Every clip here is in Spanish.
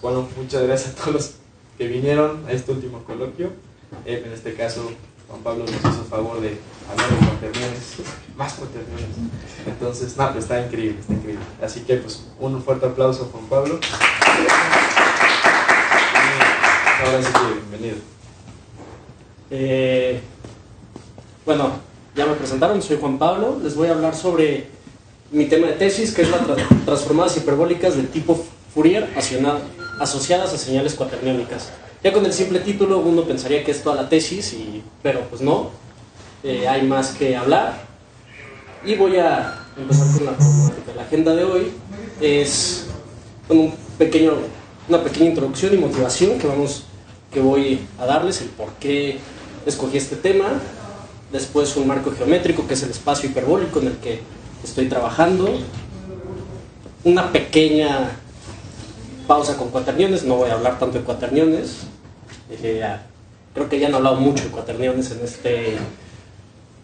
Bueno, muchas gracias a todos los que vinieron a este último coloquio. En este caso, Juan Pablo nos hizo el favor de hablar de cuaterniones, más cuaterniones. Entonces, pues está increíble, está increíble. Así que, pues, un fuerte aplauso a Juan Pablo. Y ahora sí que bienvenido. Bueno, ya me presentaron, soy Juan Pablo. Les voy a hablar sobre mi tema de tesis, que es las transformadas hiperbólicas del tipo Fourier asociadas a señales cuaterniónicas. Ya con el simple título uno pensaría que es toda la tesis, pero pues no, hay más que hablar. Y voy a empezar con la problemática. La agenda de hoy es con una pequeña introducción y motivación que voy a darles, el por qué escogí este tema. Después un marco geométrico, que es el espacio hiperbólico en el que estoy trabajando. Una pequeña pausa con cuaterniones, no voy a hablar tanto de cuaterniones. Creo que ya han hablado mucho de cuaterniones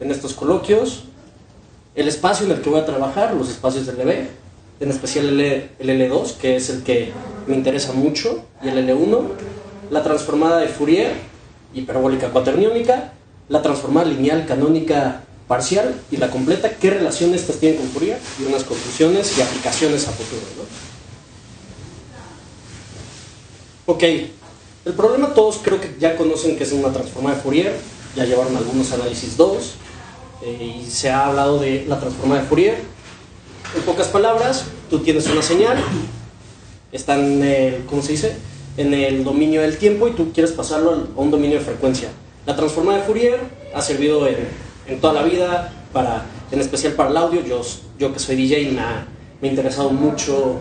en estos coloquios. El espacio en el que voy a trabajar, los espacios del LB, en especial el L2, que es el que me interesa mucho, y el L1, la transformada de Fourier, hiperbólica cuaterniónica, la transformada lineal canónica parcial y la completa, qué relación estas tienen con Fourier, y unas conclusiones y aplicaciones a futuro, ¿no? Ok, el problema todos creo que ya conocen que es una transformada de Fourier, ya llevaron algunos análisis 2, y se ha hablado de la transformada de Fourier. En pocas palabras, tú tienes una señal, está en el, ¿cómo se dice?, en el dominio del tiempo, y tú quieres pasarlo a un dominio de frecuencia. La transformada de Fourier ha servido en toda la vida, en especial para el audio. Yo que soy DJ me ha interesado mucho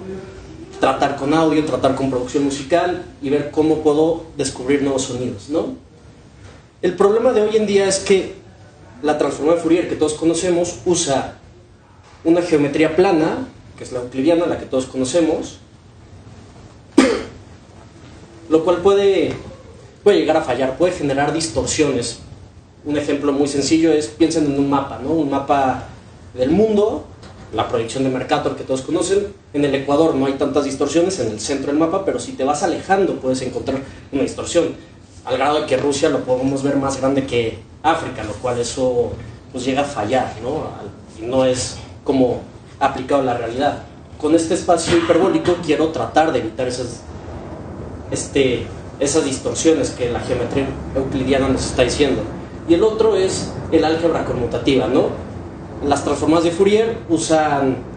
tratar con audio, tratar con producción musical y ver cómo puedo descubrir nuevos sonidos, ¿no? El problema de hoy en día es que la transformada de Fourier que todos conocemos usa una geometría plana, que es la euclidiana, la que todos conocemos, lo cual puede llegar a fallar, puede generar distorsiones. Un ejemplo muy sencillo es, piensen en un mapa, ¿no? Un mapa del mundo, la proyección de Mercator que todos conocen. En el Ecuador no hay tantas distorsiones en el centro del mapa, pero si te vas alejando puedes encontrar una distorsión, al grado de que Rusia lo podemos ver más grande que África, lo cual eso pues llega a fallar, ¿no? Y no es como aplicado a la realidad. Con este espacio hiperbólico quiero tratar de evitar esas distorsiones que la geometría euclidiana nos está diciendo. Y el otro es el álgebra conmutativa, ¿no? Las transformadas de Fourier usan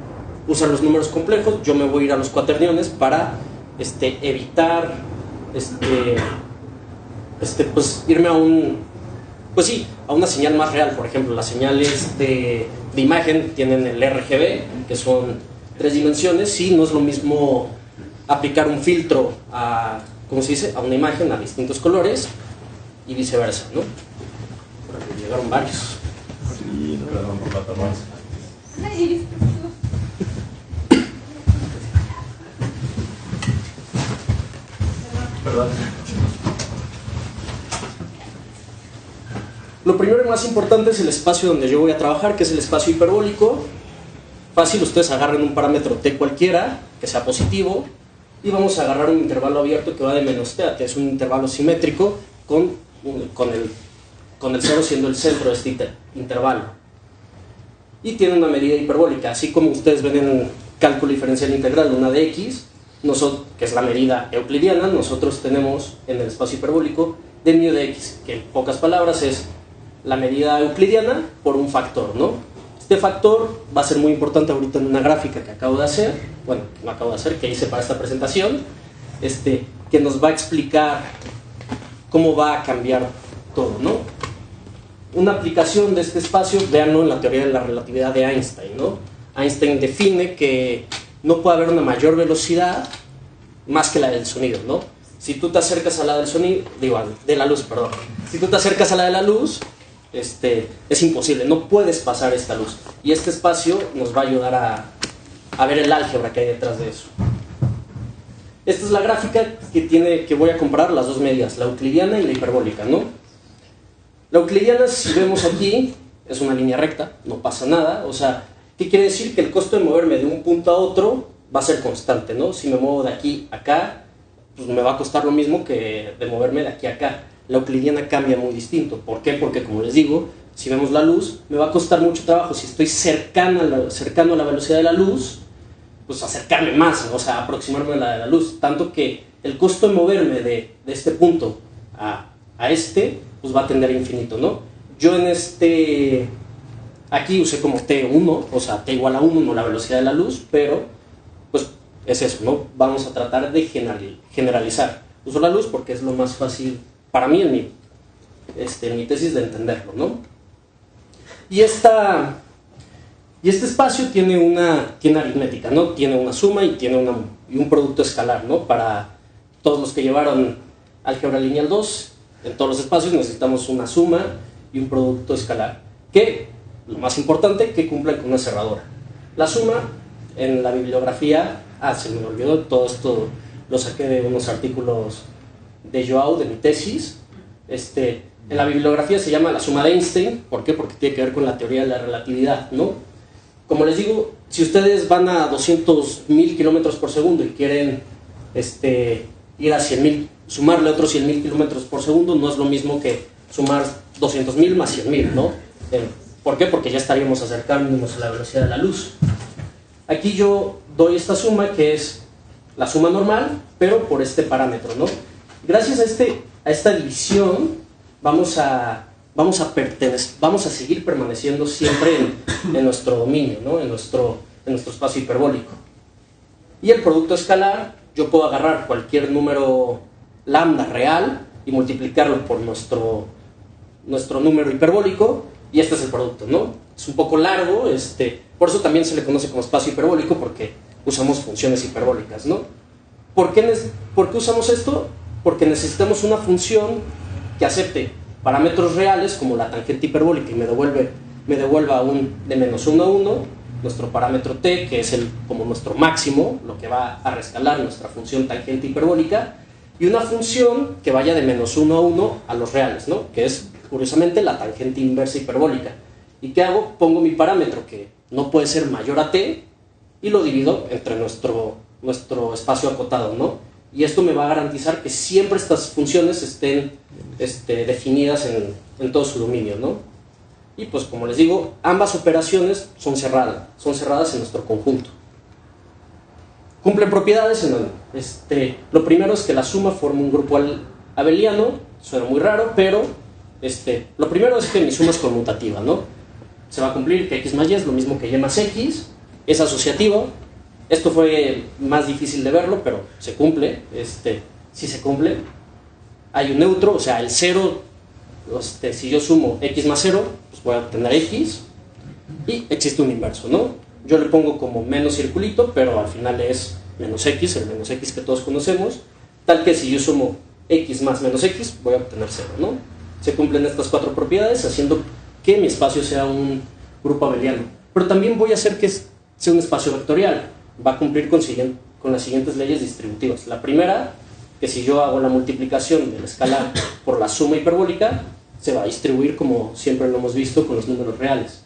los números complejos. Yo me voy a ir a los cuaterniones para evitar pues irme a una señal más real. Por ejemplo, las señales de imagen tienen el RGB, que son 3 dimensiones, y no es lo mismo aplicar un filtro a una imagen a distintos colores y viceversa, ¿no? Por aquí llegaron varios. Sí, no, perdón por la tardanza. Perdón. Lo primero y más importante es el espacio donde yo voy a trabajar, que es el espacio hiperbólico. Fácil, ustedes agarren un parámetro t cualquiera, que sea positivo, y vamos a agarrar un intervalo abierto que va de menos t a t, es un intervalo simétrico con el 0 siendo el centro de este intervalo. Y tiene una medida hiperbólica, así como ustedes ven en cálculo diferencial integral una de x, que es la medida euclidiana, nosotros tenemos en el espacio hiperbólico de μ de x, que en pocas palabras es la medida euclidiana por un factor, ¿no? Este factor va a ser muy importante ahorita en una gráfica que acabo de hacer, que hice para esta presentación, que nos va a explicar cómo va a cambiar todo, ¿no? Una aplicación de este espacio, véanlo en la teoría de la relatividad de Einstein, ¿no? Einstein define que no puede haber una mayor velocidad más que la del sonido, ¿no? Si tú te acercas a la del sonido, de la luz, perdón. Si tú te acercas a la de la luz, es imposible, no puedes pasar esta luz. Y este espacio nos va a ayudar a ver el álgebra que hay detrás de eso. Esta es la gráfica que voy a comparar las dos medidas, la euclidiana y la hiperbólica, ¿no? La euclidiana, si vemos aquí, es una línea recta, no pasa nada. O sea, ¿qué quiere decir? Que el costo de moverme de un punto a otro va a ser constante, ¿no? Si me muevo de aquí a acá, pues me va a costar lo mismo que de moverme de aquí a acá. La euclidiana cambia muy distinto. ¿Por qué? Porque, como les digo, si vemos la luz, me va a costar mucho trabajo. Si estoy cercano a la velocidad de la luz, pues acercarme más, ¿no? O sea, aproximarme a la luz. Tanto que el costo de moverme de este punto a este, pues va a tender a infinito, ¿no? Yo aquí usé como T1, o sea, T igual a 1, no la velocidad de la luz, pero pues es eso, ¿no? Vamos a tratar de generalizar. Uso la luz porque es lo más fácil para mí en mi tesis de entenderlo, ¿no? Y este espacio tiene aritmética, ¿no? Tiene una suma y tiene un producto escalar, ¿no? Para todos los que llevaron álgebra lineal 2, en todos los espacios necesitamos una suma y un producto escalar, que, lo más importante, que cumplan con una cerradura. La suma, en la bibliografía, se me olvidó, todo esto lo saqué de unos artículos de Joao, de mi tesis. En la bibliografía se llama la suma de Einstein. ¿Por qué? Porque tiene que ver con la teoría de la relatividad, ¿no? Como les digo, si ustedes van a 200.000 kilómetros por segundo y quieren ir a 100.000, sumarle otros 100.000 kilómetros por segundo, no es lo mismo que sumar 200.000 más 100.000, ¿no? ¿Por qué? Porque ya estaríamos acercándonos a la velocidad de la luz. Aquí yo doy esta suma, que es la suma normal, pero por este parámetro, ¿no? Gracias a esta división vamos a seguir permaneciendo siempre en nuestro dominio, ¿no? en nuestro espacio hiperbólico. Y el producto escalar, yo puedo agarrar cualquier número lambda real y multiplicarlo por nuestro número hiperbólico, y este es el producto, ¿no? Es un poco largo, por eso también se le conoce como espacio hiperbólico, porque usamos funciones hiperbólicas, ¿no? ¿Por qué usamos esto? Porque necesitamos una función que acepte parámetros reales como la tangente hiperbólica y me devuelva de menos 1 a 1, nuestro parámetro t, que es como nuestro máximo, lo que va a rescalar nuestra función tangente hiperbólica, y una función que vaya de menos 1 a 1 a los reales, ¿no? Que es, curiosamente, la tangente inversa hiperbólica. ¿Y qué hago? Pongo mi parámetro, que no puede ser mayor a t, y lo divido entre nuestro espacio acotado, ¿no? Y esto me va a garantizar que siempre estas funciones estén definidas en todo su dominio, ¿no? Y pues, como les digo, ambas operaciones son cerradas en nuestro conjunto. Cumplen propiedades lo primero es que la suma forma un grupo abeliano. Suena muy raro, pero lo primero es que mi suma es conmutativa, ¿no? Se va a cumplir que x más y es lo mismo que y más x, es asociativo. Esto fue más difícil de verlo, pero se cumple, sí se cumple. Hay un neutro, o sea, el 0, si yo sumo x más 0, pues voy a obtener x, y existe un inverso, ¿no? Yo le pongo como menos circulito, pero al final es menos x, el menos x que todos conocemos, tal que si yo sumo x más menos x, voy a obtener 0, ¿no? Se cumplen estas 4 propiedades, haciendo que mi espacio sea un grupo abeliano. Pero también voy a hacer que sea un espacio vectorial. Va a cumplir con las siguientes leyes distributivas. La primera, que si yo hago la multiplicación del escalar por la suma hiperbólica, se va a distribuir como siempre lo hemos visto con los números reales.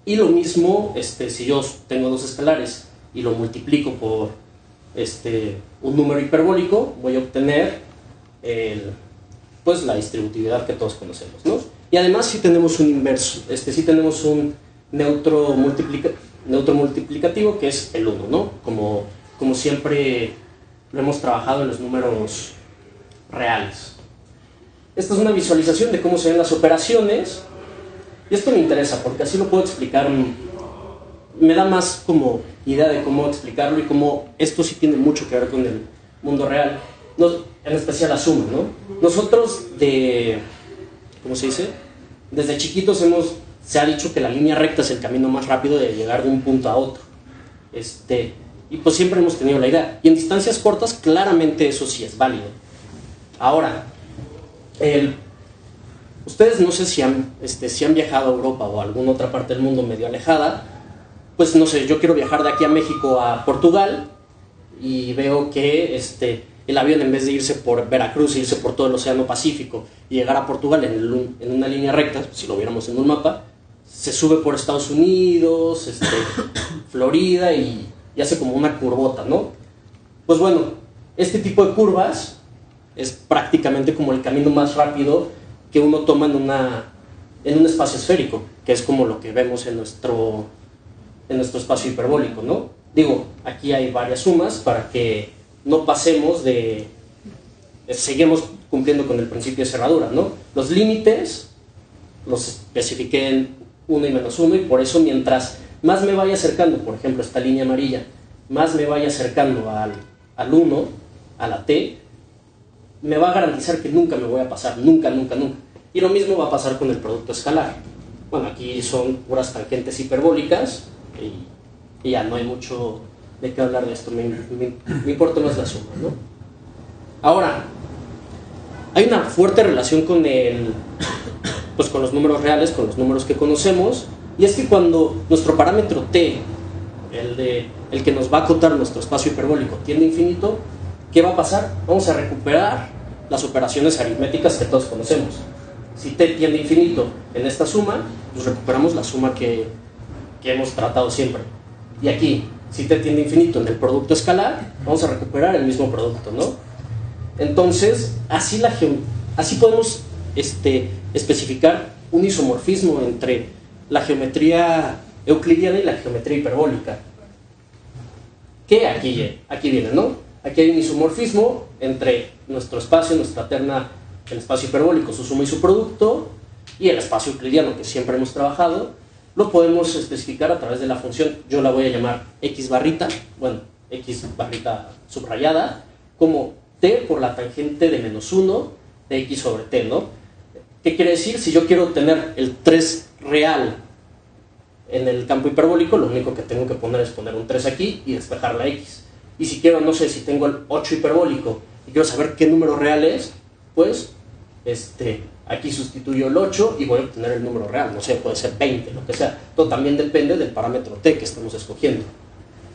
Y lo mismo, si yo tengo dos escalares y lo multiplico por un número hiperbólico, voy a obtener pues la distributividad que todos conocemos, ¿no? Y además si tenemos un inverso, si tenemos un neutro multiplicativo, que es el 1, ¿no? Como siempre lo hemos trabajado en los números reales. Esta es una visualización de cómo se ven las operaciones, y esto me interesa porque así lo puedo explicar, me da más como idea de cómo explicarlo y cómo esto sí tiene mucho que ver con el mundo real, en especial la suma, ¿no? Nosotros ¿cómo se dice? Desde chiquitos se ha dicho que la línea recta es el camino más rápido de llegar de un punto a otro. Y pues siempre hemos tenido la idea. Y en distancias cortas, claramente eso sí es válido. Ahora, ustedes no sé si han viajado a Europa o a alguna otra parte del mundo medio alejada. Pues no sé, yo quiero viajar de aquí a México a Portugal y veo que el avión, en vez de irse por Veracruz e irse por todo el Océano Pacífico y llegar a Portugal en una línea recta, si lo viéramos en un mapa, se sube por Estados Unidos, Florida y hace como una curvota, ¿no? Pues bueno, Este tipo de curvas es prácticamente como el camino más rápido que uno toma en un espacio esférico, que es como lo que vemos en nuestro espacio hiperbólico, ¿no? Digo, aquí hay varias sumas para que no pasemos seguimos cumpliendo con el principio de cerradura, ¿no? Los límites los especifiqué en 1 y menos 1, y por eso mientras más me vaya acercando, por ejemplo, esta línea amarilla, más me vaya acercando al 1, a la t, me va a garantizar que nunca me voy a pasar, nunca, nunca, nunca. Y lo mismo va a pasar con el producto escalar. Bueno, aquí son puras tangentes hiperbólicas y ya no hay mucho de qué hablar de esto, me importa más la suma, ¿no? Ahora, hay una fuerte relación con con los números reales, con los números que conocemos, y es que cuando nuestro parámetro t, el que nos va a acotar nuestro espacio hiperbólico, tiende a infinito, ¿qué va a pasar? Vamos a recuperar las operaciones aritméticas que todos conocemos. Si t tiende a infinito en esta suma, pues recuperamos la suma que hemos tratado siempre. Y aquí, si t tiende a infinito en el producto escalar, vamos a recuperar el mismo producto, ¿no? Entonces, así podemos especificar un isomorfismo entre la geometría euclidiana y la geometría hiperbólica. Que aquí viene, ¿no? Aquí hay un isomorfismo entre nuestro espacio, nuestra terna, el espacio hiperbólico, su suma y su producto, y el espacio euclidiano que siempre hemos trabajado. Lo podemos especificar a través de la función, yo la voy a llamar x barrita subrayada, como t por la tangente de menos 1 de x sobre t, ¿no? ¿Qué quiere decir? Si yo quiero obtener el 3 real en el campo hiperbólico, lo único que tengo que poner es poner un 3 aquí y despejar la x. Y si quiero, no sé, si tengo el 8 hiperbólico y quiero saber qué número real es, pues aquí sustituyo el 8 y voy a obtener el número real. No sé, puede ser 20, lo que sea. Todo también depende del parámetro t que estamos escogiendo.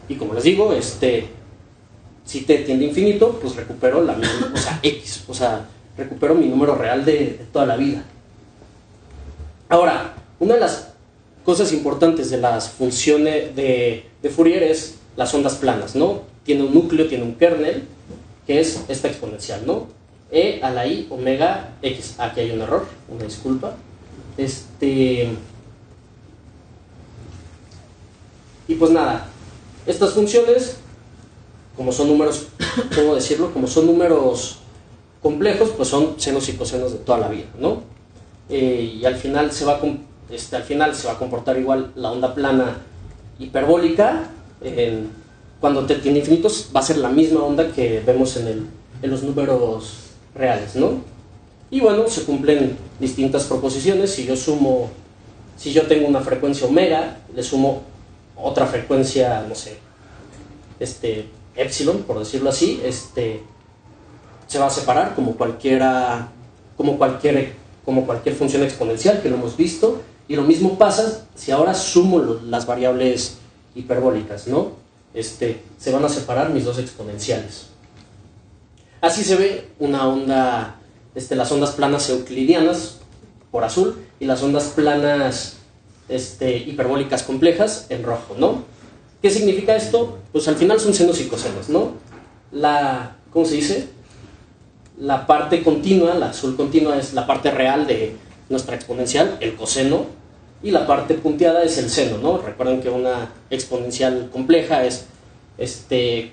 Y como les digo, si t tiende a infinito, pues recupero la misma, x, recupero mi número real de toda la vida. Ahora, una de las cosas importantes de las funciones de Fourier es las ondas planas, ¿no? Tiene un núcleo, tiene un kernel, que es esta exponencial, ¿no? E a la i omega x. Aquí hay un error, una disculpa. Y pues nada, estas funciones, como son números, ¿cómo decirlo? Como son números complejos, pues son senos y cosenos de toda la vida, ¿no? Y al final se va a comportar igual la onda plana hiperbólica. Cuando t tiene infinitos, va a ser la misma onda que vemos en los números reales, ¿no? Y bueno, se cumplen distintas proposiciones. Si yo tengo una frecuencia omega, le sumo otra frecuencia, no sé, epsilon, por decirlo así, se va a separar como cualquier función exponencial que lo hemos visto. Y lo mismo pasa si ahora sumo las variables hiperbólicas, ¿no? Se van a separar mis dos exponenciales. Así se ve una onda, las ondas planas euclidianas por azul y las ondas planas hiperbólicas complejas en rojo, ¿no? ¿Qué significa esto? Pues al final son senos y cosenos, ¿no? ¿Cómo se dice? La parte continua, la azul continua, es la parte real de nuestra exponencial, el coseno, y la parte punteada es el seno, ¿no? Recuerden que una exponencial compleja es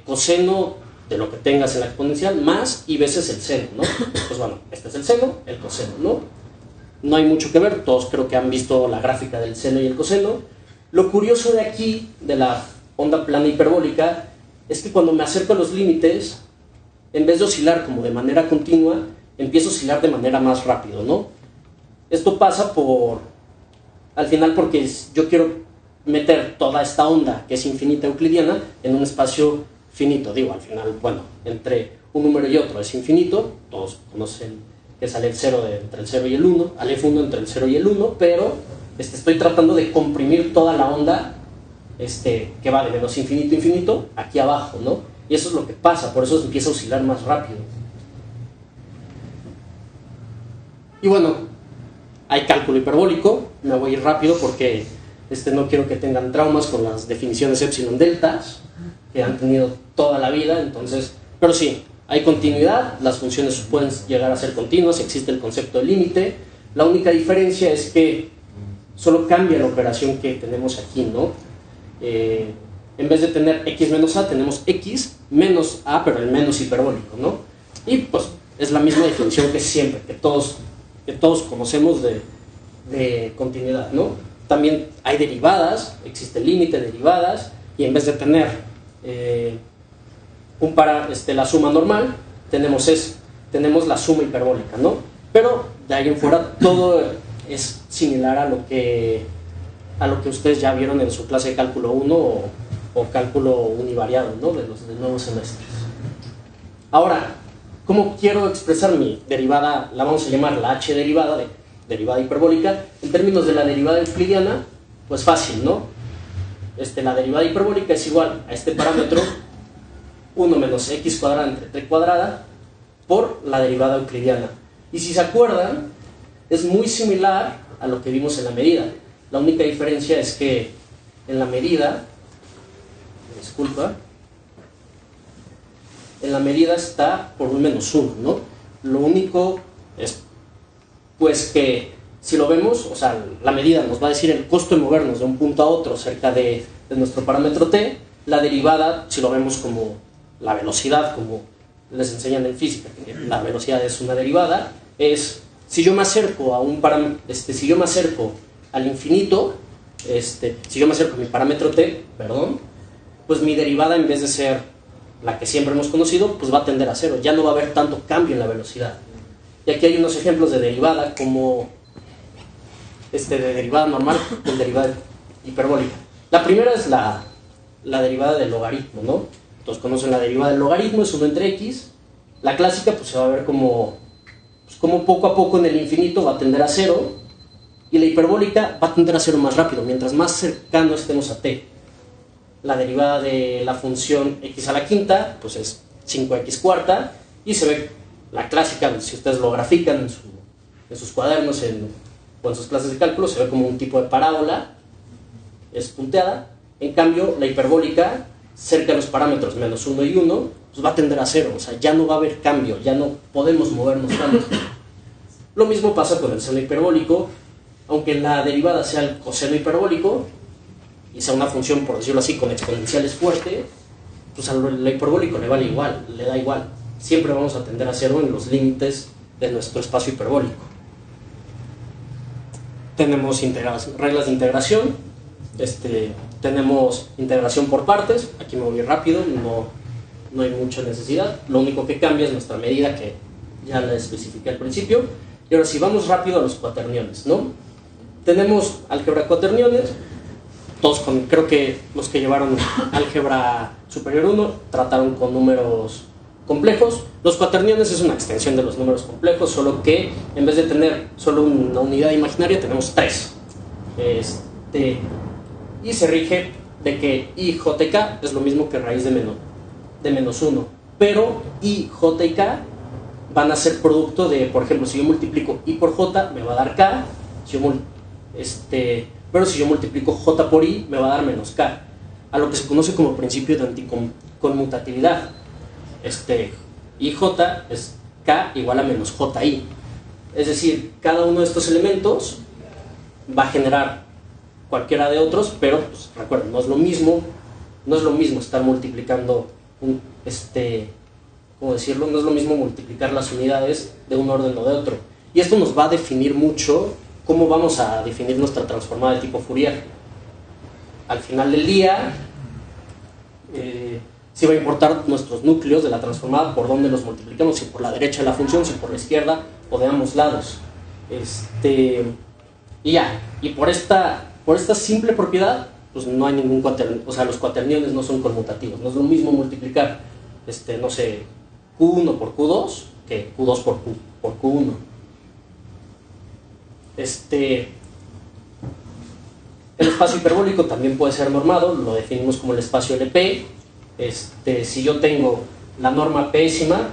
coseno de lo que tengas en la exponencial más y veces el seno, ¿no? Pues bueno, este es el seno, el coseno, ¿no? No hay mucho que ver, todos creo que han visto la gráfica del seno y el coseno. Lo curioso de aquí, de la onda plana hiperbólica, es que cuando me acerco a los límites, en vez de oscilar como de manera continua, empiezo a oscilar de manera más rápido, ¿no? Esto pasa al final porque yo quiero meter toda esta onda, que es infinita euclidiana, en un espacio finito. Digo, al final, bueno, entre un número y otro es infinito, todos conocen que es Aleph 0 entre el 0 y el 1, Aleph 1 entre el 0 y el 1, pero estoy tratando de comprimir toda la onda que va de menos infinito a infinito aquí abajo, ¿no? Y eso es lo que pasa, por eso empieza a oscilar más rápido. Y bueno, hay cálculo hiperbólico, me voy a ir rápido porque no quiero que tengan traumas con las definiciones epsilon deltas que han tenido toda la vida, entonces, pero sí, Hay continuidad, las funciones pueden llegar a ser continuas, existe el concepto de límite. La única diferencia es que solo cambia la operación que tenemos aquí, ¿no? En vez de tener x menos a, tenemos x menos a, pero el menos hiperbólico, ¿no? Y pues es la misma definición que siempre, que todos conocemos de continuidad, ¿no? También hay derivadas, existe el límite de derivadas, y en vez de tener la suma normal, tenemos la suma hiperbólica, ¿no? Pero de ahí en fuera todo es similar a lo que ustedes ya vieron en su clase de cálculo 1 o cálculo univariado, ¿no? De los nuevos semestres. Ahora, ¿cómo quiero expresar mi derivada? La vamos a llamar la h derivada, derivada hiperbólica. En términos de la derivada euclidiana, pues fácil, ¿no? La derivada hiperbólica es igual a este parámetro 1 menos x cuadrada entre t cuadrada por la derivada euclidiana. Y si se acuerdan, es muy similar a lo que vimos en la medida. La única diferencia es que en la medida, en la medida está por un menos 1, ¿no? Lo único es, pues, que si lo vemos, o sea, la medida nos va a decir el costo de movernos de un punto a otro cerca de nuestro parámetro t. La derivada, si lo vemos como la velocidad, como les enseñan en física, que la velocidad es una derivada, es si yo me acerco a un si yo me acerco al infinito, si yo me acerco a mi parámetro t, pues mi derivada, en vez de ser la que siempre hemos conocido, pues va a tender a cero, ya no va a haber tanto cambio en la velocidad. Y aquí hay unos ejemplos de derivada, como de derivada normal con derivada hiperbólica. La primera es la derivada del logaritmo, ¿no? Todos conocen la derivada del logaritmo, es 1 entre x. La clásica pues se va a ver como poco a poco en el infinito va a tender a cero, y la hiperbólica va a tender a cero más rápido, mientras más cercano estemos a t. La derivada de la función x a la quinta pues es 5x cuarta, y se ve la clásica, si ustedes lo grafican en sus cuadernos o en sus clases de cálculo, se ve como un tipo de parábola, es punteada. En cambio, la hiperbólica, cerca de los parámetros menos 1 y 1, pues va a tender a cero, o sea, ya no va a haber cambio, ya no podemos movernos tanto. Lo mismo pasa con el seno hiperbólico, aunque la derivada sea el coseno hiperbólico, y sea una función, por decirlo así, con exponenciales fuerte, pues a lo hiperbólico le da igual. Siempre vamos a tender a cero en los límites de nuestro espacio hiperbólico. Tenemos reglas de integración, tenemos integración por partes, aquí me voy rápido, no hay mucha necesidad. Lo único que cambia es nuestra medida, que ya la especifiqué al principio. Y ahora sí, vamos rápido a los cuaterniones, ¿no? Tenemos álgebra cuaterniones. Todos, creo que los que llevaron álgebra superior 1 trataron con números complejos. Los cuaterniones es una extensión de los números complejos, solo que en vez de tener solo una unidad imaginaria, tenemos 3. Y se rige de que i, j y k es lo mismo que raíz de menos 1. Pero i, j y k van a ser producto de, por ejemplo, si yo multiplico i por j, me va a dar k. Pero si yo multiplico j por i, me va a dar menos k, a lo que se conoce como principio de anticonmutatividad. ij es k igual a menos ji. Es decir, cada uno de estos elementos va a generar cualquiera de otros, pero pues, recuerden, no es lo mismo estar multiplicando ¿cómo decirlo? No es lo mismo multiplicar las unidades de un orden o de otro. Y esto nos va a definir mucho cómo vamos a definir nuestra transformada de tipo Fourier. Al final del día, sí va a importar nuestros núcleos de la transformada, por dónde los multiplicamos, si por la derecha de la función, si por la izquierda, o de ambos lados. Y ya, y por esta simple propiedad, pues no hay ningún cuaternio, o sea, los cuaterniones no son conmutativos. No es lo mismo multiplicar, no sé, Q1 por Q2 que Q2 por Q1. El espacio hiperbólico también puede ser normado, lo definimos como el espacio LP. Si yo tengo la norma pésima,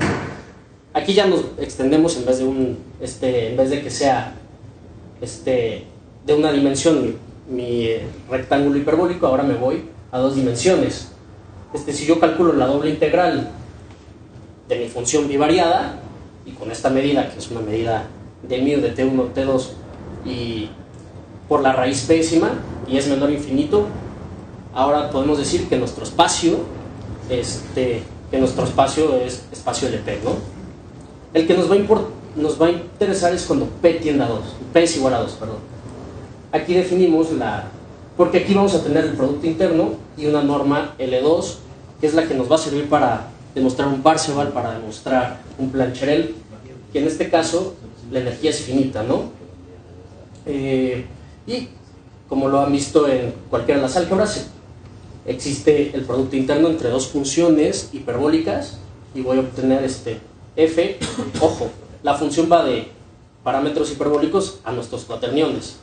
aquí ya nos extendemos, en vez de que sea de una dimensión mi rectángulo hiperbólico, ahora me voy a 2 dimensiones. Si yo calculo la doble integral de mi función bivariada, y con esta medida, que es una medida de μ de T1, T2, y por la raíz décima, y es menor a infinito, ahora podemos decir que nuestro espacio, es espacio LP, ¿no? El que nos va a interesar es cuando P tiende a 2, P es igual a 2, perdón. Aquí definimos porque aquí vamos a tener el producto interno y una norma L2, que es la que nos va a servir para demostrar un Parseval, para demostrar un Plancherel, que en este caso la energía es finita, ¿no? Y como lo han visto en cualquiera de las álgebras, existe el producto interno entre dos funciones hiperbólicas y voy a obtener f. Ojo, la función va de parámetros hiperbólicos a nuestros cuaterniones.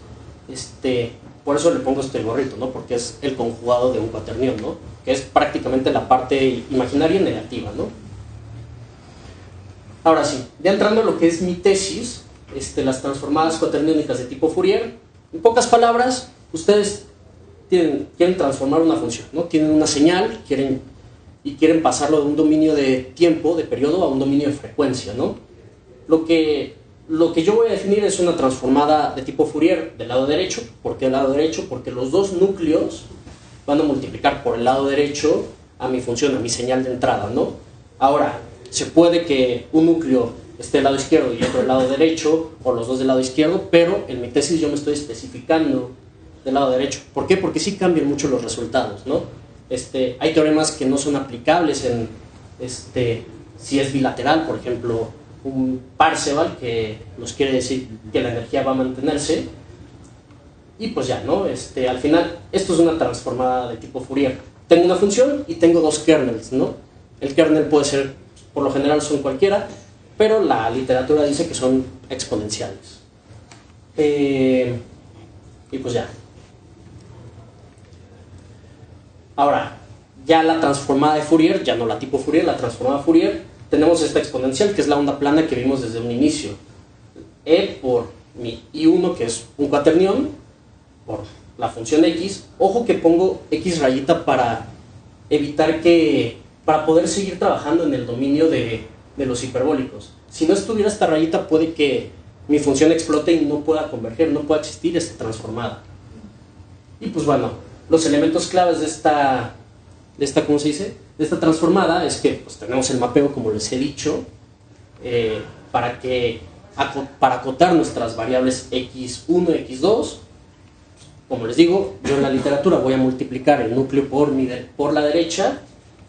Por eso le pongo este gorrito, ¿no? Porque es el conjugado de un cuaternión, ¿no? Que es prácticamente la parte imaginaria y negativa, ¿no? Ahora sí, ya entrando a lo que es mi tesis, las transformadas cuaterniónicas de tipo Fourier, en pocas palabras, ustedes quieren transformar una función, ¿no? Tienen una señal, quieren pasarlo de un dominio de tiempo, de periodo, a un dominio de frecuencia, ¿no? Lo que yo voy a definir es una transformada de tipo Fourier del lado derecho. ¿Por qué del lado derecho? Porque los dos núcleos van a multiplicar por el lado derecho a mi función, a mi señal de entrada, ¿no? Ahora, se puede que un núcleo esté del lado izquierdo y otro del lado derecho, o los dos del lado izquierdo, pero en mi tesis yo me estoy especificando del lado derecho. ¿Por qué? Porque sí cambian mucho los resultados, ¿no? Hay teoremas que no son aplicables en si es bilateral, por ejemplo, un Parseval, que nos quiere decir que la energía va a mantenerse, y pues ya, ¿no? Al final, esto es una transformada de tipo Fourier. Tengo una función y tengo dos kernels, ¿no? El kernel puede ser, por lo general son cualquiera, pero la literatura dice que son exponenciales. Y pues ya. Ahora, ya la transformada de Fourier, ya no la tipo Fourier, la transformada Fourier, tenemos esta exponencial que es la onda plana que vimos desde un inicio. E por mi I1, que es un cuaternión, por la función X. Ojo que pongo X rayita para evitar para poder seguir trabajando en el dominio de los hiperbólicos. Si no estuviera esta rayita, puede que mi función explote y no pueda converger, no pueda existir esta transformada. Y pues bueno, los elementos claves de esta ¿cómo se dice? De esta transformada es que pues, tenemos el mapeo, como les he dicho, para acotar nuestras variables x1 y x2. Como les digo, yo en la literatura voy a multiplicar el núcleo por la derecha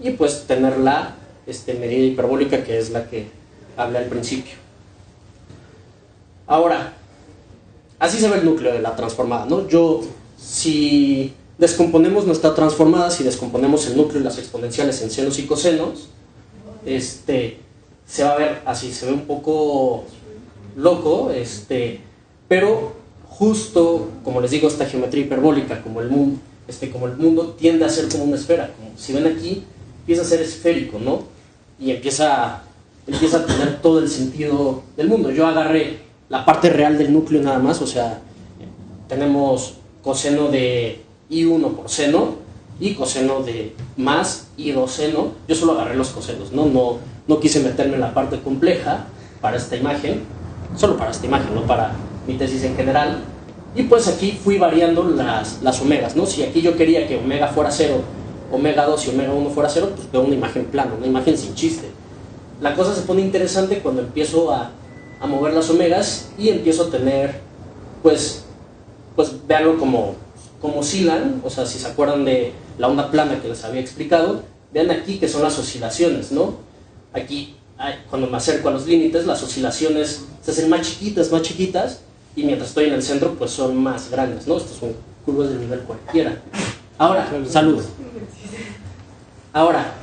y pues tener la medida hiperbólica, que es la que hablé al principio. Ahora, así se ve el núcleo de la transformada, ¿no? Si descomponemos nuestra transformada, si descomponemos el núcleo y las exponenciales en senos y cosenos, se va a ver así, se ve un poco loco, pero justo, como les digo, esta geometría hiperbólica, como el mundo tiende a ser como una esfera, como si ven aquí, empieza a ser esférico, ¿no? Y empieza a tener todo el sentido del mundo. Yo agarré la parte real del núcleo nada más, o sea, tenemos coseno de I1 por seno y coseno de más I2 seno. Yo solo agarré los cosenos, no quise meterme en la parte compleja para esta imagen, solo para esta imagen, no para mi tesis en general. Y pues aquí fui variando las omegas, ¿no? Si aquí yo quería que omega fuera 0, omega 2 y omega 1 fuera 0, pues veo una imagen plana, una imagen sin chiste. La cosa se pone interesante cuando empiezo a mover las omegas y empiezo a tener, pues veanlo como oscilan. O sea, si se acuerdan de la onda plana que les había explicado, vean aquí que son las oscilaciones, ¿no? Aquí, cuando me acerco a los límites, las oscilaciones se hacen más chiquitas, y mientras estoy en el centro, pues son más grandes, ¿no? Estas son curvas de nivel cualquiera. Ahora, salud. Ahora,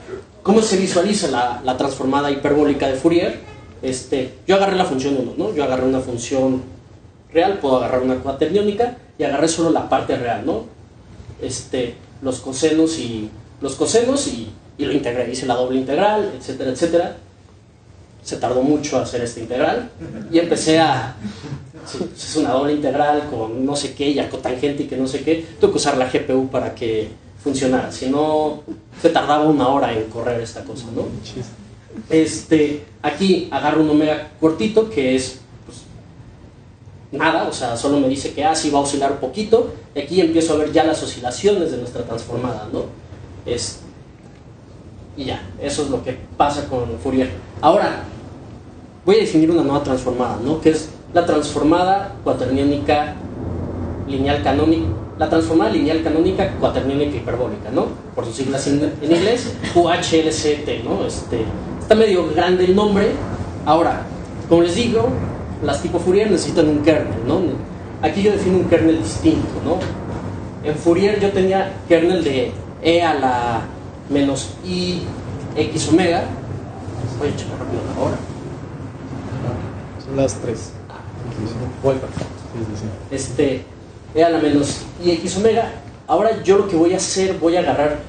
¿cómo se visualiza la transformada hiperbólica de Fourier? Yo agarré la función 1, ¿no? Yo agarré una función real, puedo agarrar una cuaterniónica y agarré solo la parte real, ¿no? Los cosenos y lo integré, hice la doble integral, etcétera, etcétera. Se tardó mucho hacer esta integral y empecé es una doble integral con no sé qué y arcotangente y que no sé qué. Tuve que usar la GPU para que funcionara, si no se tardaba 1 hora en correr esta cosa, ¿no? Aquí agarro un omega cortito que es pues, nada, o sea, solo me dice que sí va a oscilar un poquito. Y aquí empiezo a ver ya las oscilaciones de nuestra transformada, ¿no? Y ya, eso es lo que pasa con Fourier. Ahora, voy a definir una nueva transformada, ¿no? Que es la transformada cuaterniónica lineal canónica. La transformada lineal canónica cuaterniónica hiperbólica, ¿no? Por sus siglas en inglés, QHLCT, ¿no? Está medio grande el nombre. Ahora, como les digo, las tipo Fourier necesitan un kernel, ¿no? Aquí yo defino un kernel distinto, ¿no? En Fourier yo tenía kernel de e a la menos i x omega. Voy a checar rápido la hora. Son las 3. Voy perfecto. E a la menos i x omega. Ahora yo lo que voy a hacer, voy a agarrar,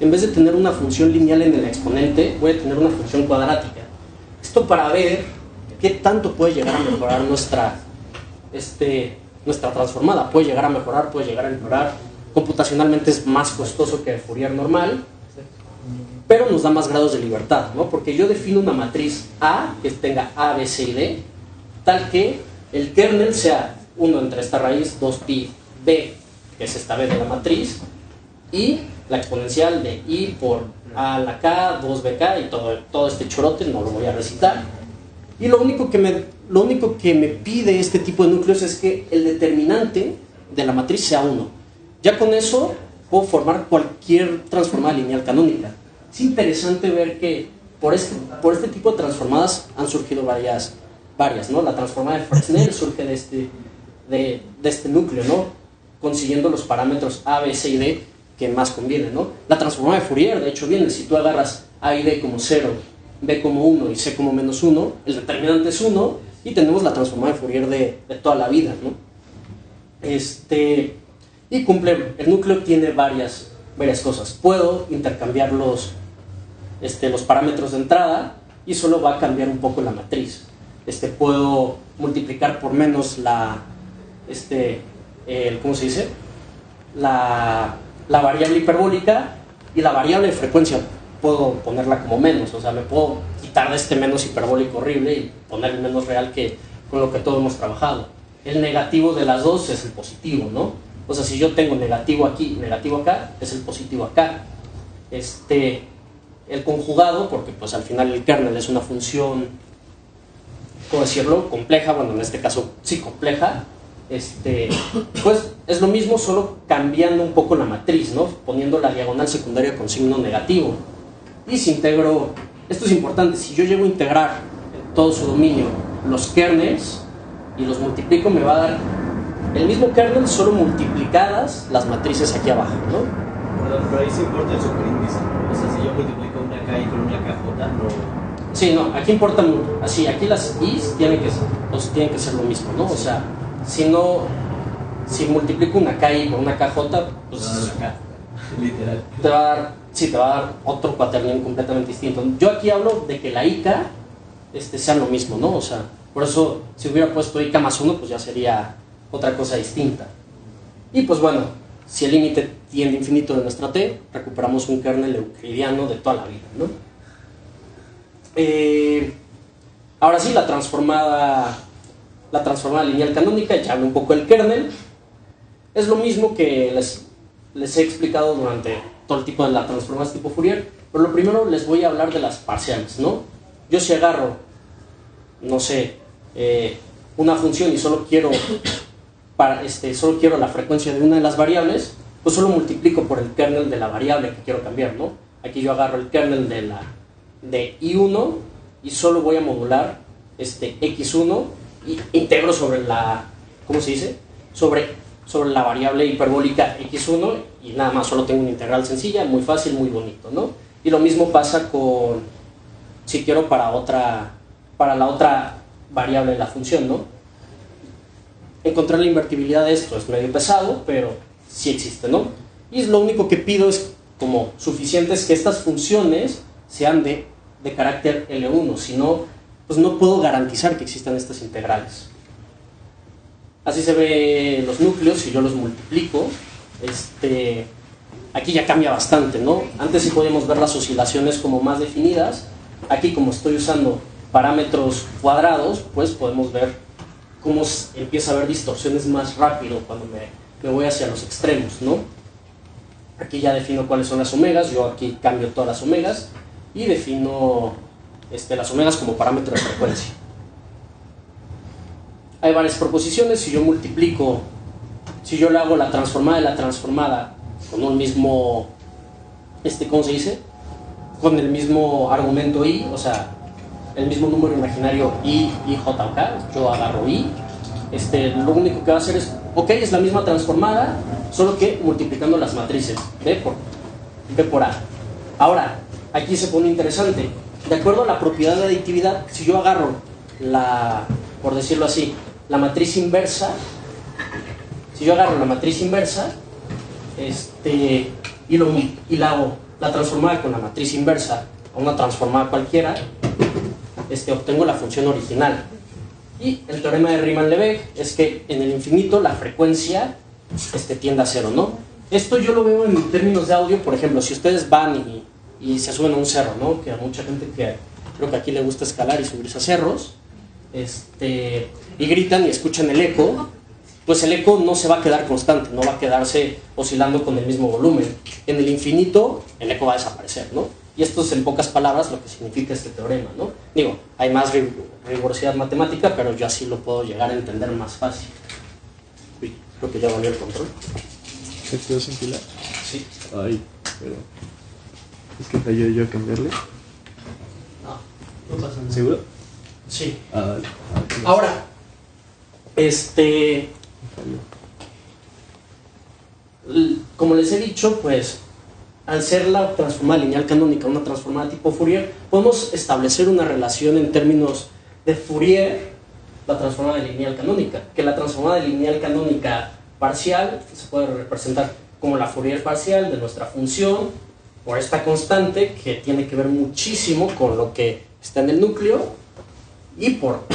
en vez de tener una función lineal en el exponente, voy a tener una función cuadrática. Esto para ver qué tanto puede llegar a mejorar nuestra transformada. Puede llegar a mejorar, puede llegar a empeorar. Computacionalmente es más costoso que el Fourier normal, pero nos da más grados de libertad, ¿no? Porque yo defino una matriz A que tenga A, B, C y D, tal que el kernel sea 1 entre esta raíz, 2pi b, que es esta b de la matriz, y la exponencial de i por a a la k, 2bk y todo este chorote, no lo voy a recitar. Y lo único que me pide este tipo de núcleos es que el determinante de la matriz sea 1. Ya con eso puedo formar cualquier transformada lineal canónica. Es interesante ver que por este tipo de transformadas han surgido varias, ¿no? La transformada de Fresnel surge de este núcleo, ¿no? Consiguiendo los parámetros A, B, C y D que más conviene, ¿no? La transformada de Fourier, de hecho, viene, si tú agarras A y D como 0, B como 1 y C como menos 1, el determinante es 1 y tenemos la transformada de Fourier de toda la vida, ¿no? Y cumple, el núcleo tiene varias cosas. Puedo intercambiar los parámetros de entrada y solo va a cambiar un poco la matriz. Puedo multiplicar por menos ¿cómo se dice? La variable hiperbólica, y la variable de frecuencia puedo ponerla como menos, o sea, me puedo quitar de este menos hiperbólico horrible y poner el menos real que con lo que todos hemos trabajado. El negativo de las dos es el positivo, ¿no? O sea, si yo tengo negativo aquí y negativo acá, es el positivo acá. El conjugado, porque pues al final el kernel es una función, ¿cómo decirlo? Compleja, bueno, en este caso sí compleja, pues es lo mismo, solo cambiando un poco la matriz, ¿no? Poniendo la diagonal secundaria con signo negativo. Y si integro, esto es importante, si yo llego a integrar en todo su dominio los kernels y los multiplico, me va a dar el mismo kernel, solo multiplicadas las matrices aquí abajo, ¿no? Perdón, pero ahí sí importa el superíndice. O sea, si yo multiplico una K y con una KJ, no... Sí, no, aquí importa mucho. Así, aquí las I's tienen que ser lo mismo, ¿no? O sea, si multiplico una KI con una KJ, pues... K, literal. Te va a dar otro cuaternión completamente distinto. Yo aquí hablo de que la IK sean lo mismo, ¿no? O sea, por eso, si hubiera puesto IK más 1, pues ya sería otra cosa distinta. Y pues bueno, si el límite tiende a infinito de nuestra T, recuperamos un kernel euclidiano de toda la vida, ¿no? Ahora sí, la transformada lineal canónica, ya hablé un poco del kernel. Es lo mismo que les he explicado durante todo el tipo de las transformadas tipo Fourier, pero lo primero les voy a hablar de las parciales, ¿no? Yo si agarro, no sé, una función y solo quiero la frecuencia de una de las variables, pues solo multiplico por el kernel de la variable que quiero cambiar, ¿no? Aquí yo agarro el kernel de i1 y solo voy a modular x1 y integro sobre la, ¿cómo se dice? Sobre la variable hiperbólica x1 y nada más, solo tengo una integral sencilla, muy fácil, muy bonito, ¿no? Y lo mismo pasa con, si quiero para la otra variable de la función, ¿no? Encontrar la invertibilidad de esto es medio pesado, pero sí existe, ¿no? Y lo único que pido es como suficiente es que estas funciones sean de carácter L1, si no, pues no puedo garantizar que existan estas integrales. Así se ven los núcleos, si yo los multiplico, aquí ya cambia bastante, ¿no? Antes sí podíamos ver las oscilaciones como más definidas, Aquí, como estoy usando parámetros cuadrados, pues podemos ver cómo empieza a haber distorsiones más rápido cuando me voy hacia los extremos, ¿no? Aquí ya defino cuáles son las omegas, yo aquí cambio todas las omegas y defino las omegas como parámetro de frecuencia. Hay varias proposiciones. Si yo multiplico, si yo le hago la transformada de la transformada con un mismo, ¿cómo se dice? Con el mismo argumento i, o sea, el mismo número imaginario i, j o k, yo agarro i, lo único que va a hacer es, ok, es la misma transformada, solo que multiplicando las matrices, b por a. Ahora, aquí se pone interesante. De acuerdo a la propiedad de aditividad, si yo agarro por decirlo así, la matriz inversa, si yo agarro la matriz inversa, y la hago la transformada con la matriz inversa a una transformada cualquiera, obtengo la función original. Y el teorema de Riemann-Lebesgue es que en el infinito la frecuencia tiende a cero, ¿no? Esto yo lo veo en términos de audio. Por ejemplo, si ustedes van y se suben a un cerro, ¿no? Que a mucha gente que creo que aquí le gusta escalar y subirse a cerros, y gritan y escuchan el eco, pues el eco no se va a quedar constante, no va a quedarse oscilando con el mismo volumen. En el infinito el eco va a desaparecer, ¿no? Y esto es en pocas palabras lo que significa este teorema, ¿no? Digo, hay más rigurosidad matemática, pero yo así lo puedo llegar a entender más fácil. Uy, creo que ya valió el control. ¿Se quedó sin pila? Sí. Ay, pero... ¿Es que falló yo a cambiarle? No pasa nada. ¿Seguro? Sí. Dale. Ahora, como les he dicho, pues al ser la transformada lineal canónica una transformada tipo Fourier, podemos establecer una relación en términos de Fourier, la transformada lineal canónica, que la transformada lineal canónica parcial se puede representar como la Fourier parcial de nuestra función por esta constante que tiene que ver muchísimo con lo que está en el núcleo, y por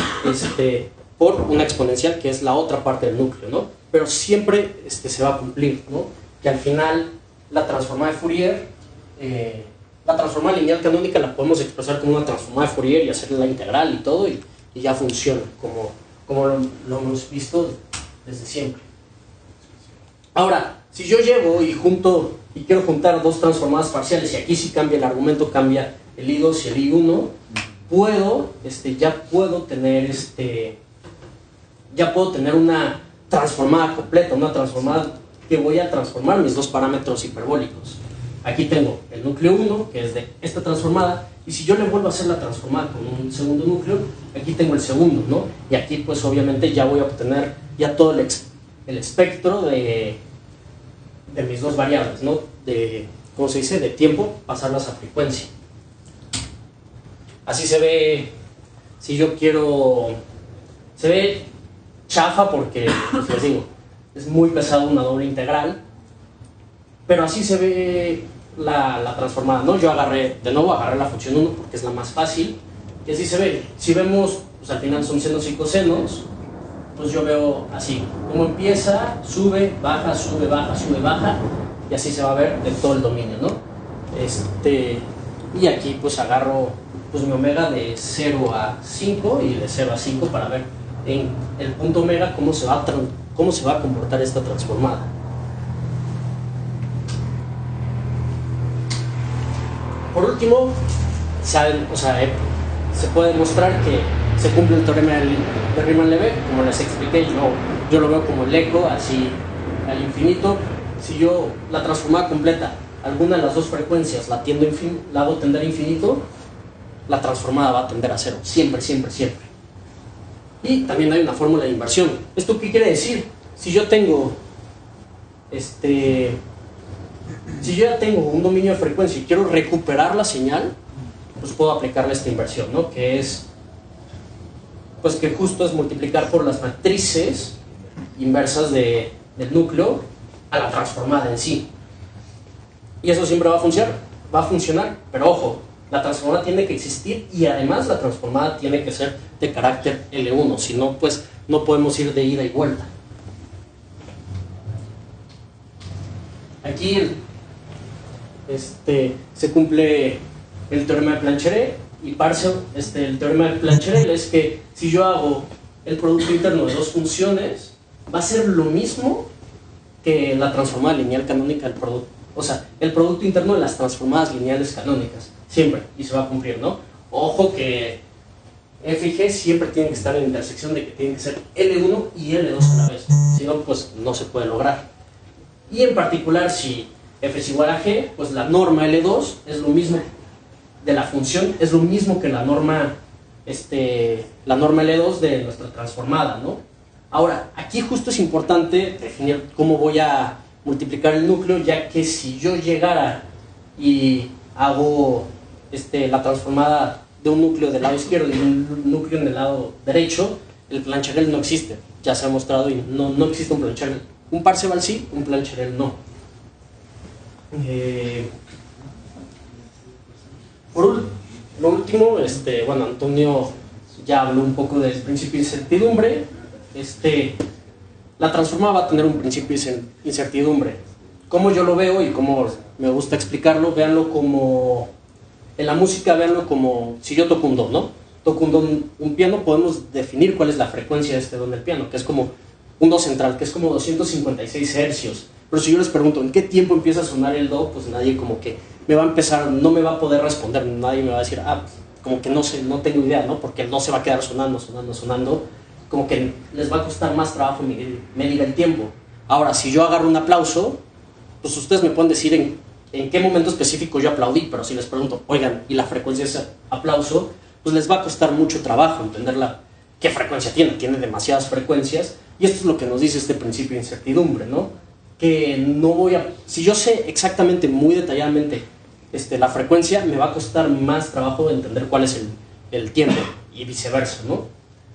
una exponencial que es la otra parte del núcleo, ¿no? Pero siempre se va a cumplir, ¿no? Que al final la transformada de Fourier, la transformada lineal canónica la podemos expresar como una transformada de Fourier y hacerle la integral y todo, y ya funciona, como lo hemos visto desde siempre. Ahora, si yo llego y quiero juntar dos transformadas parciales, y aquí sí cambia el argumento, cambia el I2 y el I1, ya puedo tener una transformada completa, una transformada que voy a transformar mis dos parámetros hiperbólicos. Aquí tengo el núcleo 1, que es de esta transformada, y si yo le vuelvo a hacer la transformada con un segundo núcleo, aquí tengo el segundo, ¿no? Y aquí pues obviamente ya voy a obtener ya todo el espectro de mis dos variables, ¿no? ¿Cómo se dice? De tiempo, pasarlas a frecuencia. Así se ve, si yo quiero, se ve chafa porque, pues les digo, es muy pesado una doble integral, pero así se ve la transformada, ¿no? Yo agarré la función 1 porque es la más fácil, y así se ve. Si vemos, pues al final son senos y cosenos, pues yo veo así, cómo empieza, sube, baja, y así se va a ver de todo el dominio, ¿no? Y aquí pues agarro pues mi omega de 0 a 5 y de 0 a 5 para ver en el punto omega cómo se va a comportar esta transformada. Por último, se puede demostrar que se cumple el teorema de Riemann-Lebesgue, como les expliqué. Yo lo veo como el eco, así al infinito. Si yo la transformada completa, alguna de las dos frecuencias la hago tender a infinito, la transformada va a tender a 0, siempre. Y también hay una fórmula de inversión. ¿Esto qué quiere decir? Si yo tengo si yo ya tengo un dominio de frecuencia y quiero recuperar la señal, pues puedo aplicarle esta inversión, ¿no? Que es, pues que justo es multiplicar por las matrices inversas del núcleo a la transformada en sí. Y eso siempre va a funcionar, pero ojo, la transformada tiene que existir y además la transformada tiene que ser de carácter L1, si no, pues no podemos ir de ida y vuelta. Aquí se cumple el teorema de Plancheret, y Parseval, el teorema de Plancherel es que si yo hago el producto interno de dos funciones, va a ser lo mismo que la transformada lineal canónica del producto. O sea, el producto interno de las transformadas lineales canónicas, siempre, y se va a cumplir, ¿no? Ojo que F y G siempre tienen que estar en la intersección de que tienen que ser L1 y L2 a la vez, si no, pues no se puede lograr. Y en particular, si F es igual a G, pues la norma L2 es lo mismo de la función, es lo mismo que la norma L2 de nuestra transformada, ¿no? Ahora, aquí justo es importante definir cómo voy a multiplicar el núcleo, ya que si yo llegara y hago la transformada de un núcleo del lado izquierdo y un núcleo en el lado derecho, el Plancherel no existe, ya se ha mostrado y no existe un Plancherel. Un Parseval sí, un Plancherel no. Lo último, bueno, Antonio ya habló un poco del principio de incertidumbre. La transformada va a tener un principio de incertidumbre. Como yo lo veo y como me gusta explicarlo, véanlo como en la música, véanlo como si yo toco un do, ¿no? Toco un do, un piano, podemos definir cuál es la frecuencia de este do en el piano, que es como un do central, que es como 256 hercios. Pero si yo les pregunto en qué tiempo empieza a sonar el do, pues nadie como que me va a empezar, no me va a poder responder, nadie me va a decir, como que no sé, no tengo idea, ¿no? Porque el do se va a quedar sonando, como que les va a costar más trabajo medir el tiempo. Ahora, si yo agarro un aplauso, pues ustedes me pueden decir en qué momento específico yo aplaudí, pero si les pregunto, oigan, ¿y la frecuencia de ese aplauso? Pues les va a costar mucho trabajo entenderla, qué frecuencia tiene demasiadas frecuencias, y esto es lo que nos dice este principio de incertidumbre, ¿no? Que no voy a, si yo sé exactamente, muy detalladamente, la frecuencia, me va a costar más trabajo entender cuál es el tiempo, y viceversa, ¿no?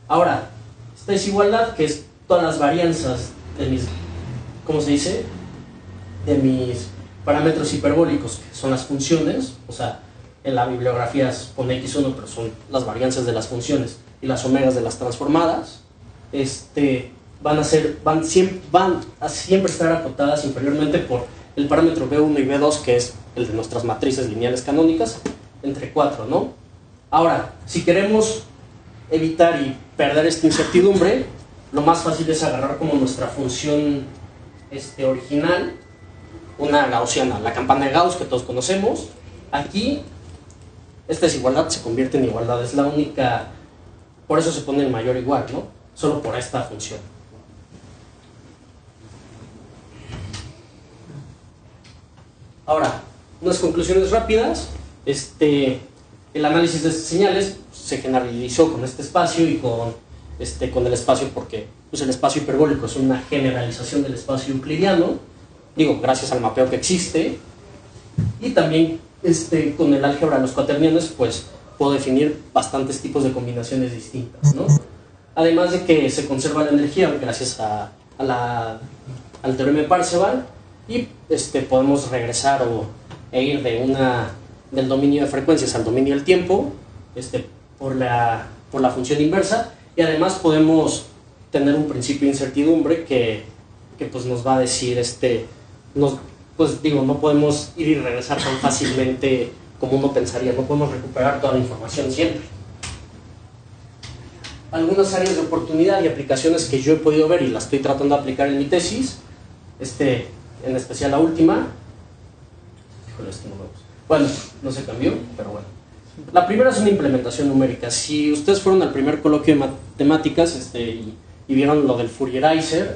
Ahora, esta desigualdad, que es todas las varianzas de mis, ¿cómo se dice? De mis parámetros hiperbólicos, que son las funciones, o sea, en la bibliografía pone x1, pero son las varianzas de las funciones, y las omegas de las transformadas, van a siempre estar acotadas inferiormente por el parámetro B1 y B2, que es el de nuestras matrices lineales canónicas, entre 4, ¿no? Ahora, si queremos evitar y perder esta incertidumbre, lo más fácil es agarrar como nuestra función original, una gaussiana, la campana de Gauss que todos conocemos. Aquí, esta desigualdad se convierte en igualdad, es la única, por eso se pone el mayor igual, ¿no? Solo por esta función. Ahora, unas conclusiones rápidas. El análisis de estas señales se generalizó con este espacio y con el espacio, porque pues el espacio hiperbólico es una generalización del espacio euclidiano, digo, gracias al mapeo que existe, y también con el álgebra de los cuaternions, pues puedo definir bastantes tipos de combinaciones distintas, ¿no? Además de que se conserva la energía gracias al teorema de Parseval, y podemos regresar e ir del dominio de frecuencias al dominio del tiempo por la función inversa, y además podemos tener un principio de incertidumbre que pues nos va a decir no podemos ir y regresar tan fácilmente como uno pensaría, no podemos recuperar toda la información siempre. Algunas áreas de oportunidad y aplicaciones que yo he podido ver y las estoy tratando de aplicar en mi tesis, en especial la última. Híjole, esto no me gusta. Bueno, no se cambió, pero bueno. La primera es una implementación numérica. Si ustedes fueron al primer coloquio de matemáticas y vieron lo del Fourierizer,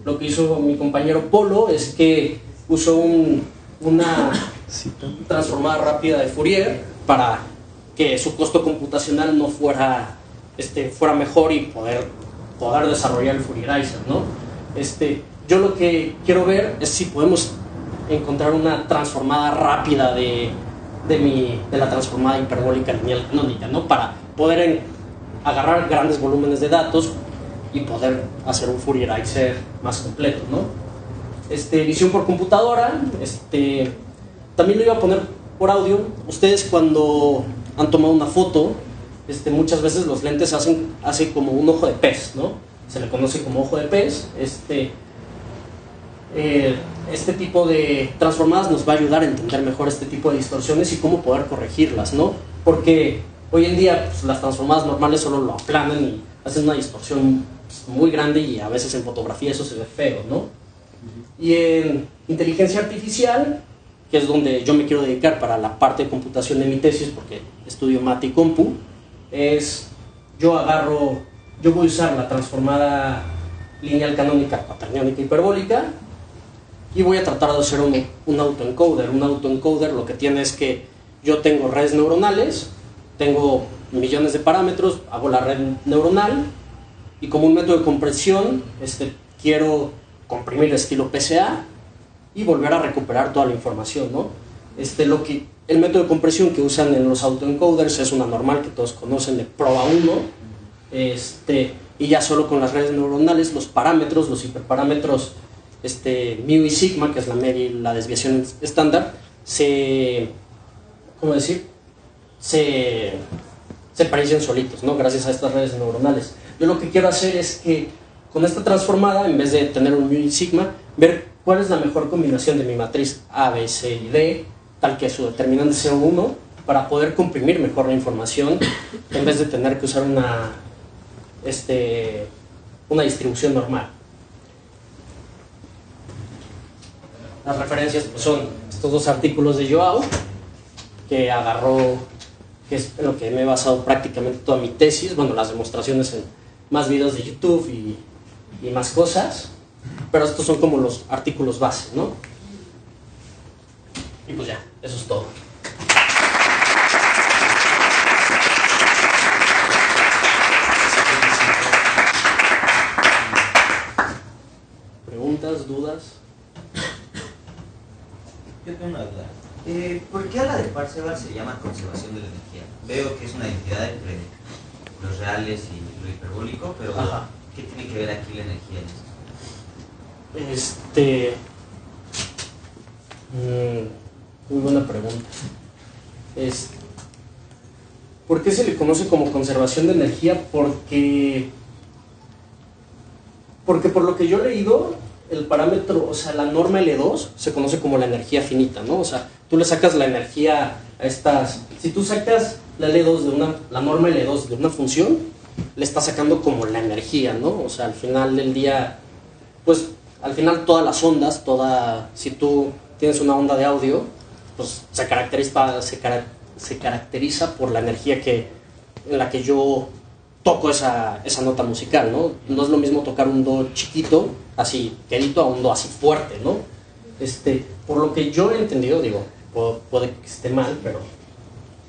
lo que hizo mi compañero Polo es que usó una transformada rápida de Fourier para que su costo computacional no fuera mejor y poder desarrollar el Fourierizer, ¿no? Yo lo que quiero ver es si podemos encontrar una transformada rápida de la transformada hiperbólica lineal canónica, ¿no? Para poder agarrar grandes volúmenes de datos y poder hacer un Fourierizer más completo, ¿no? Visión por computadora, también lo iba a poner por audio. Ustedes cuando han tomado una foto, muchas veces los lentes hacen como un ojo de pez, ¿no? Se le conoce como ojo de pez. Este tipo de transformadas nos va a ayudar a entender mejor este tipo de distorsiones y cómo poder corregirlas, ¿no? porque hoy en día pues, las transformadas normales solo lo aplanan y hacen una distorsión pues, muy grande y a veces en fotografía eso se ve feo, ¿no? Y en inteligencia artificial, que es donde yo me quiero dedicar para la parte de computación de mi tesis, porque estudio Mate y Compu, yo voy a usar la transformada lineal canónica cuaterniónica hiperbólica y voy a tratar de hacer un autoencoder. Un autoencoder lo que tiene es que yo tengo redes neuronales, tengo millones de parámetros, hago la red neuronal y como un método de compresión quiero comprimir estilo PCA y volver a recuperar toda la información, ¿no? El método de compresión que usan en los autoencoders es una normal que todos conocen de Proba 1, y ya solo con las redes neuronales, los parámetros, los hiperparámetros mu y sigma, que es la media y la desviación estándar, se parecen solitos, ¿no? Gracias a estas redes neuronales. Yo lo que quiero hacer es que con esta transformada, en vez de tener un mu y sigma, ver cuál es la mejor combinación de mi matriz A, B, C y D, tal que su determinante sea 1, para poder comprimir mejor la información, en vez de tener que usar una distribución normal. Las referencias pues, son estos dos artículos de Joao, que es en lo que me he basado prácticamente toda mi tesis, bueno, las demostraciones en más videos de YouTube y más cosas, pero estos son como los artículos base, ¿no? Y pues ya, eso es todo. ¿Preguntas, dudas? Yo tengo una duda. ¿Por qué a la de Parseval se llama conservación de la energía? Veo que es una identidad entre los reales y lo hiperbólico, pero Ajá. ¿qué tiene que ver aquí la energía en esto? Muy buena pregunta. ¿Por qué se le conoce como conservación de energía? Porque por lo que yo he leído, el parámetro, o sea, la norma L2 se conoce como la energía finita, ¿no? O sea, tú le sacas la energía a estas... Si tú sacas la norma L2 de una función, le estás sacando como la energía, ¿no? O sea, al final del día, pues, al final todas las ondas, si tú tienes una onda de audio, pues se caracteriza por la energía en la que yo toco esa nota musical, ¿no? No es lo mismo tocar un do chiquito, así quedito, a un do así fuerte, ¿no? Por lo que yo he entendido, digo, puede que esté mal, pero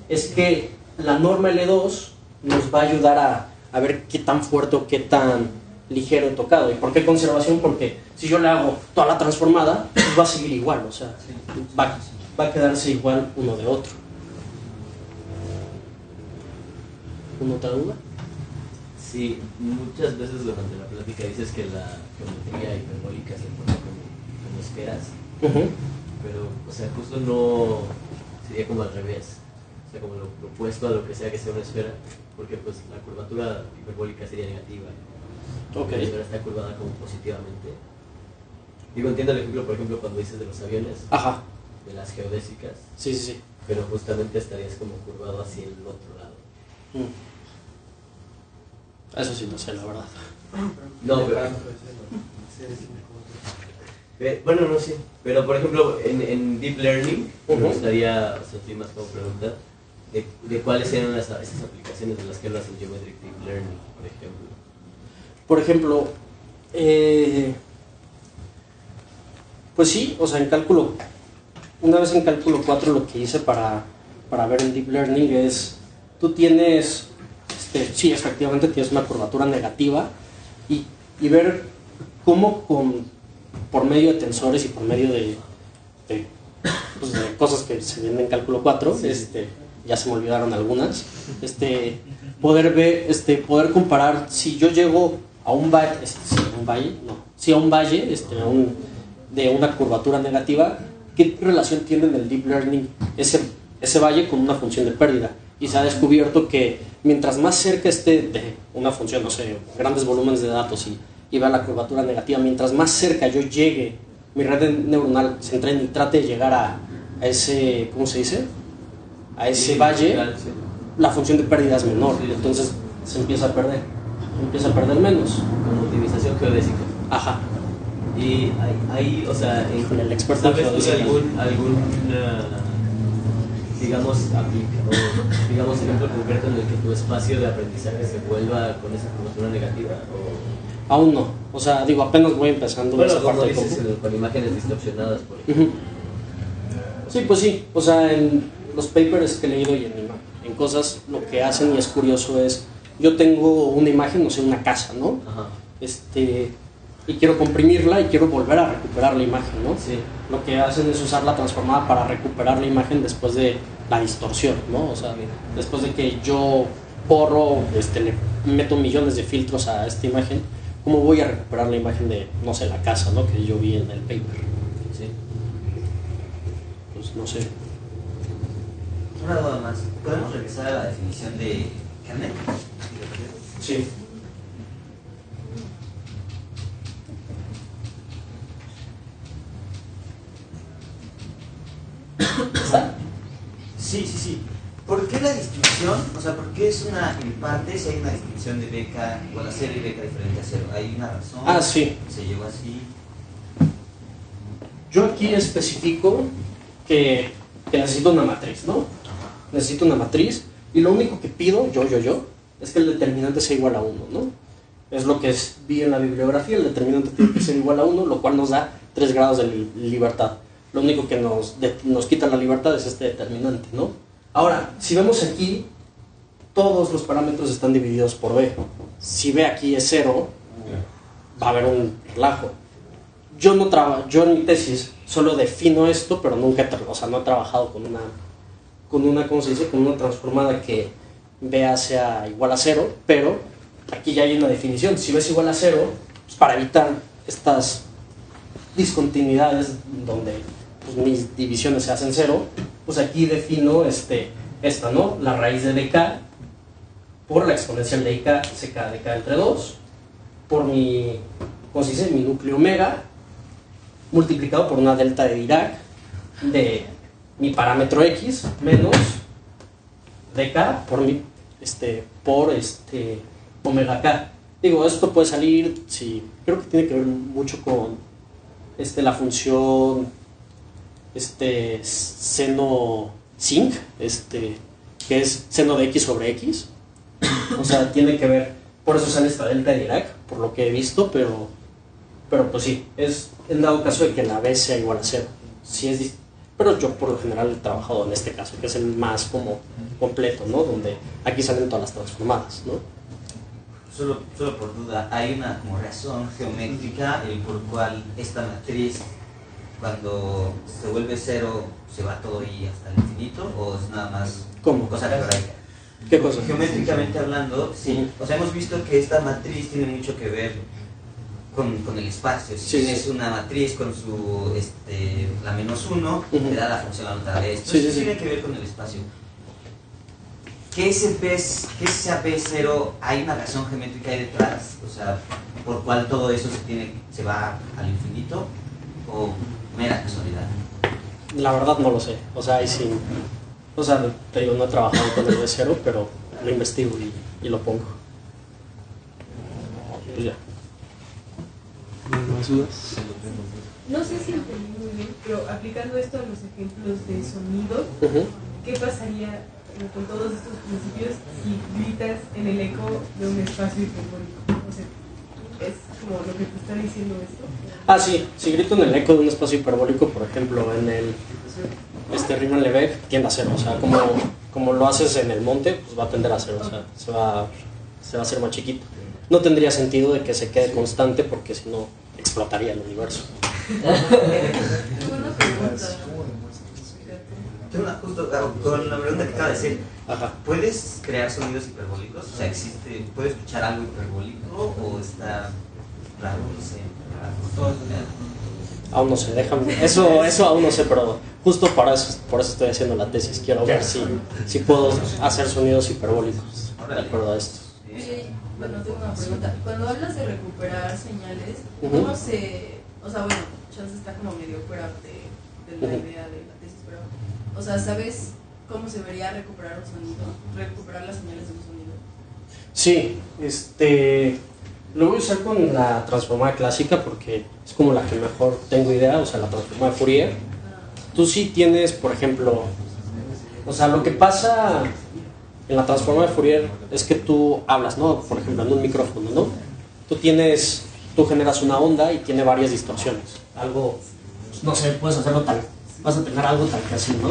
es que la norma L2 nos va a ayudar a ver qué tan fuerte o qué tan ligero he tocado. ¿Y por qué conservación? Porque si yo le hago toda la transformada, pues va a seguir igual, o sea, va a quedarse igual uno de otro. ¿Una otra duda? Sí, muchas veces durante la plática dices que la geometría hiperbólica se pone como esferas, pero, o sea, justo no sería como al revés, o sea, como lo opuesto a lo que sea una esfera, porque pues la curvatura hiperbólica sería negativa, Ok. la esfera está curvada como positivamente. Digo, entiendo el ejemplo, por ejemplo, cuando dices de los aviones, Ajá, de las geodésicas, sí. pero justamente estarías como curvado hacia el otro lado. Eso sí no sé, la verdad. No, bueno, no sé. Pero por ejemplo, en Deep Learning, me gustaría, o sea, más como pregunta, de cuáles eran esas aplicaciones de las que hablas en Geometric Deep Learning, por ejemplo. Por ejemplo, pues sí, o sea, una vez en cálculo 4 lo que hice para ver en Deep Learning es, tú tienes, sí, efectivamente tienes una curvatura negativa y ver cómo por medio de tensores y por medio de cosas que se ven en cálculo 4, ya se me olvidaron algunas, poder comparar si yo llego a un valle, de una curvatura negativa, ¿qué relación tiene en el Deep Learning ese valle con una función de pérdida? Y se ha descubierto que mientras más cerca esté de una función, no sé, grandes volúmenes de datos y vea la curvatura negativa, mientras más cerca yo llegue, mi red neuronal se entrene y trate de llegar a ese, ¿cómo se dice? A ese valle, la función de pérdida es menor, Sí. entonces se empieza a perder menos. Como optimización geodésica. Ajá. Y ahí, o sea, Híjole, el experto en ¿sabes tú de geodesia. algún digamos, digamos, ejemplo concreto en el que tu espacio de aprendizaje se vuelva con esa curvatura negativa? O... Aún no, o sea, digo, apenas voy empezando Bueno, esa como parte de dices, compu. con imágenes distorsionadas, por ejemplo. Ujú. Sí, pues sí, o sea, en los papers que he leído y en cosas, lo que hacen y es curioso es, yo tengo una imagen, no sé, una casa, ¿no? Ajá. Y quiero comprimirla y quiero volver a recuperar la imagen, ¿no? Sí. Lo que hacen es usar la transformada para recuperar la imagen después de la distorsión, ¿no? O sea, después de que yo borro, le meto millones de filtros a esta imagen, ¿cómo voy a recuperar la imagen de, no sé, la casa, ¿no? Que yo vi en el paper. Sí. Pues no sé. Una duda más. ¿Podemos regresar a la definición de kernel? Sí. ¿Está? Sí. ¿Por qué la distinción? O sea, ¿por qué es una en parte si hay una distinción de beca igual a cero y beca diferente a cero? ¿Hay una razón? Ah, sí. ¿Se llegó así? Yo aquí especifico que necesito una matriz, ¿no? Necesito una matriz y lo único que pido, yo, es que el determinante sea igual a 1, ¿no? Es lo que vi en la bibliografía, el determinante tiene que ser igual a 1, lo cual nos da 3 grados de libertad. Lo único que nos quita la libertad es este determinante, ¿no? Ahora, si vemos aquí, todos los parámetros están divididos por B. Si B aquí es 0, va a haber un relajo. Yo en mi tesis solo defino esto, pero nunca no he trabajado con una ¿cómo se dice? Con una transformada que B sea igual a 0, pero aquí ya hay una definición. Si B es igual a 0, pues para evitar estas discontinuidades donde pues, mis divisiones se hacen 0, pues aquí defino esta, ¿no? La raíz de dk por la exponencial de ik, sek dk entre 2, por mi, ¿cómo se dice? Mi núcleo omega, multiplicado por una delta de Dirac de mi parámetro x menos dk por mi omega k. Digo, esto puede salir, sí, creo que tiene que ver mucho con la función seno sinc, que es seno de x sobre x. O sea, tiene que ver, por eso sale esta delta de Dirac, por lo que he visto, pero pues sí, es en dado caso de que la B sea igual a 0. Sí pero yo por lo general he trabajado en este caso, que es el más como completo, ¿no? Donde aquí salen todas las transformadas, ¿no? Solo por duda, ¿hay una como razón geométrica el por cual esta matriz, cuando se vuelve 0, se va todo ahí hasta el infinito? ¿O es nada más ¿Cómo? cosa algebraica? ¿Qué cosa? Geométricamente hablando, sí. O sea, hemos visto que esta matriz tiene mucho que ver con el espacio. Si tienes una matriz con su la -1, te da la función a la otra vez. Entonces tiene que ver con el espacio. ¿Qué es esa P0? ¿Hay una razón geométrica ahí detrás? O sea, ¿por cuál todo eso se va al infinito? ¿O mera casualidad? La verdad no lo sé. O sea, ahí sí. O sea, te digo, no he trabajado con el B0, pero lo investigo y lo pongo. Pues ya. ¿Más dudas? No sé si entendí muy bien, pero aplicando esto a los ejemplos de sonido, ¿qué pasaría con todos estos principios si gritas en el eco de un espacio hiperbólico? O sea, ¿es como lo que te está diciendo esto? Ah, sí, si grito en el eco de un espacio hiperbólico, por ejemplo, en el Riemann-Lebesgue tiende a 0, o sea, como lo haces en el monte, pues va a tender a 0, o sea, se va a hacer más chiquito. No tendría sentido de que se quede constante porque si no explotaría el universo. Buena pregunta. Justo con la pregunta que acaba de decir, Ajá. ¿puedes crear sonidos hiperbólicos? O sea, ¿puedes escuchar algo hiperbólico o está raro? No sé. Aún no sé, déjame. Eso aún no sé, pero justo por eso estoy haciendo la tesis. Quiero ver si puedo hacer sonidos hiperbólicos de acuerdo a esto. Bueno, tengo una pregunta. Cuando hablas de recuperar señales, ¿cómo se...? O sea, bueno, chance está como medio fuera de la idea de la tesis, pero... O sea, ¿sabes cómo se debería recuperar un sonido, recuperar las señales de un sonido? Sí, lo voy a usar con la transformada clásica porque es como la que mejor tengo idea, o sea, la transformada de Fourier. Tú sí tienes, por ejemplo, o sea, lo que pasa en la transformada de Fourier es que tú hablas, ¿no? Por ejemplo, en un micrófono, ¿no? Tú generas una onda y tiene varias distorsiones. Algo, pues, no sé, puedes hacerlo tal, vas a tener algo tal que así, ¿no?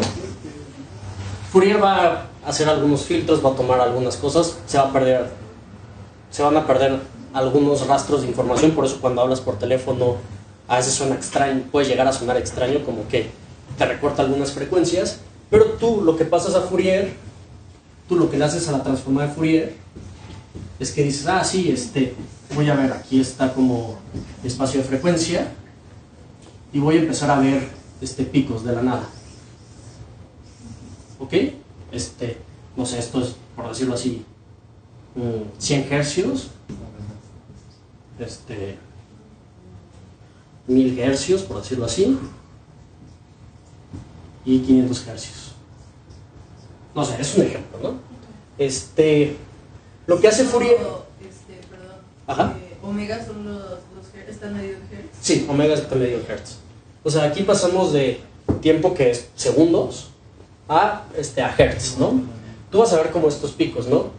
Fourier va a hacer algunos filtros, va a tomar algunas cosas, se van a perder algunos rastros de información, por eso cuando hablas por teléfono a veces suena extraño, puede llegar a sonar extraño, como que te recorta algunas frecuencias, pero tú lo que pasas a Fourier, tú lo que le haces a la transformada de Fourier es que dices, ah, sí, voy a ver, aquí está como espacio de frecuencia y voy a empezar a ver picos de la nada. ¿Ok? No sé, esto es, por decirlo así, 100 hercios, 1000 hercios, por decirlo así, y 500 hercios. No sé, es un ejemplo, ¿no? Lo que hace Fourier... Perdón. Ajá. Omega son los hertz, están medidos en hertz. Sí, omega está medio en hertz. O sea, aquí pasamos de tiempo que es segundos a hertz, ¿no? Tú vas a ver como estos picos, ¿no?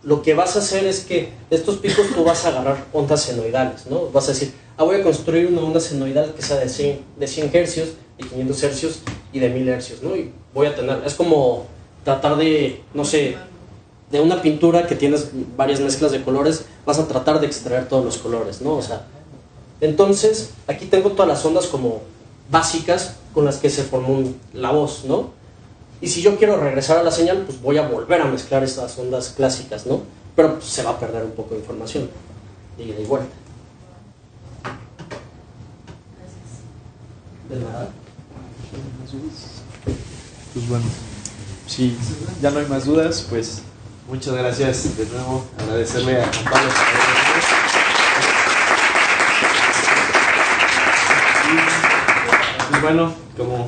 Lo que vas a hacer es que de estos picos tú vas a agarrar ondas senoidales, ¿no? Vas a decir, voy a construir una onda senoidal que sea de 100 hercios, de 500 hercios y de 1000 hercios, ¿no? Y voy a tener, es como tratar de, no sé, de una pintura que tienes varias mezclas de colores, vas a tratar de extraer todos los colores, ¿no? O sea, entonces, aquí tengo todas las ondas como básicas con las que se formó la voz, ¿no? Y si yo quiero regresar a la señal, pues voy a volver a mezclar esas ondas clásicas, ¿no? Pero pues, se va a perder un poco de información, de ida y vuelta. Gracias. De nada. Pues bueno, si ya no hay más dudas, pues muchas gracias de nuevo. Agradecerle a Juan Pablo por haber venido. Y bueno, como